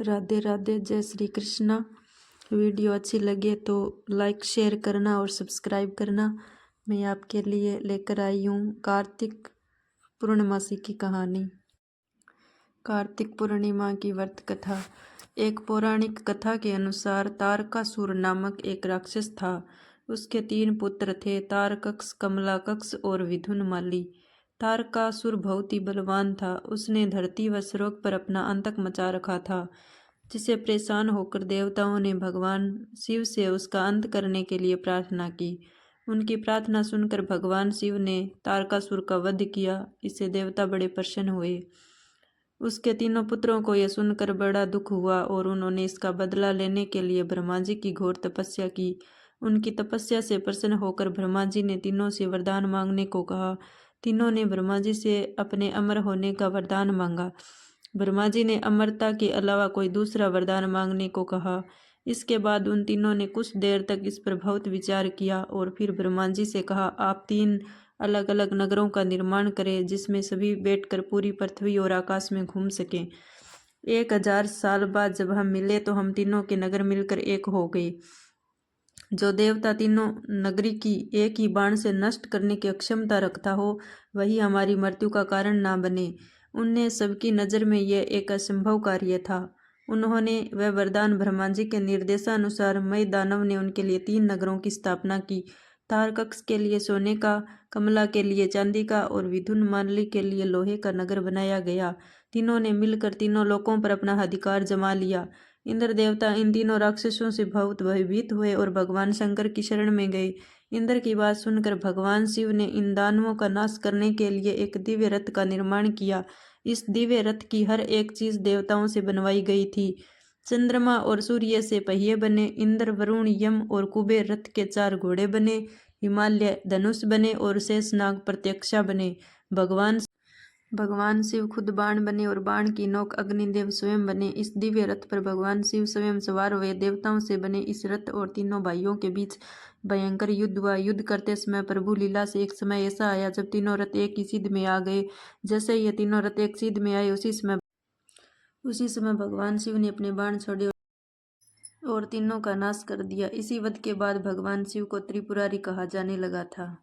राधे राधे, जय श्री कृष्णा। वीडियो अच्छी लगे तो लाइक शेयर करना और सब्सक्राइब करना। मैं आपके लिए लेकर आई हूँ कार्तिक पूर्णमासी की कहानी। कार्तिक पूर्णिमा की व्रत कथा। एक पौराणिक कथा के अनुसार तारकासुर नामक एक राक्षस था। उसके 3 पुत्र थे, तारकक्ष, कमलाकक्ष और विधुनमाली। तारकासुर बहुत ही बलवान था। उसने धरती व स्वर्ग पर अपना आतंक मचा रखा था, जिसे परेशान होकर देवताओं ने भगवान शिव से उसका अंत करने के लिए प्रार्थना की। उनकी प्रार्थना सुनकर भगवान शिव ने तारकासुर का वध किया। इससे देवता बड़े प्रसन्न हुए। उसके 3 पुत्रों को यह सुनकर बड़ा दुख हुआ और उन्होंने इसका बदला लेने के लिए ब्रह्मा जी की घोर तपस्या की। उनकी तपस्या से प्रसन्न होकर ब्रह्मा जी ने तीनों से वरदान मांगने को कहा। तीनों ने ब्रह्मा जी से अपने अमर होने का वरदान मांगा। ब्रह्मा जी ने अमरता के अलावा कोई दूसरा वरदान मांगने को कहा। इसके बाद उन तीनों ने कुछ देर तक इस पर बहुत विचार किया और फिर ब्रह्मा जी से कहा, आप 3 अलग अलग नगरों का निर्माण करें, जिसमें सभी बैठकर पूरी पृथ्वी और आकाश में घूम सकें। 1000 साल बाद जब हम मिले तो हम तीनों के नगर मिलकर एक हो गए। जो देवता तीनों नगरी की एक ही बाण से नष्ट करने की अक्षमता रखता हो, वही हमारी मृत्यु का कारण ना बने। उनने सबकी नज़र में यह एक असंभव कार्य था। उन्होंने वह वरदान ब्रह्मा जी के निर्देशानुसार मय दानव ने उनके लिए 3 नगरों की स्थापना की। तारकक्ष के लिए सोने का, कमला के लिए चांदी का और विधुनमाली के लिए लोहे का नगर बनाया गया। तीनों ने मिलकर तीनों लोकों पर अपना अधिकार जमा लिया। इंद्र देवता इन तीनों राक्षसों से बहुत भयभीत हुए और भगवान शंकर की शरण में गए। इंद्र की बात सुनकर भगवान शिव ने इन दानवों का नाश करने के लिए एक दिव्य रथ का निर्माण किया। इस दिव्य रथ की हर एक चीज देवताओं से बनवाई गई थी। चंद्रमा और सूर्य से पहिए बने, इंद्र, वरुण, यम और कुबेर रथ के 4 घोड़े बने, हिमालय धनुष बने और शेषनाग प्रत्यक्षा बने। भगवान शिव खुद बाण बने और बाण की नोक अग्निदेव स्वयं बने। इस दिव्य रथ पर भगवान शिव स्वयं सवार हुए। देवताओं से बने इस रथ और तीनों भाइयों के बीच भयंकर युद्ध हुआ। युद्ध करते समय प्रभु लीला से एक समय ऐसा आया जब तीनों रथ एक ही सिद्ध में आ गए। जैसे ये तीनों रथ एक सिद्ध में आए, उसी समय भगवान शिव ने अपने बाण छोड़े और तीनों का नाश कर दिया। इसी वध के बाद भगवान शिव को त्रिपुरारी कहा जाने लगा था।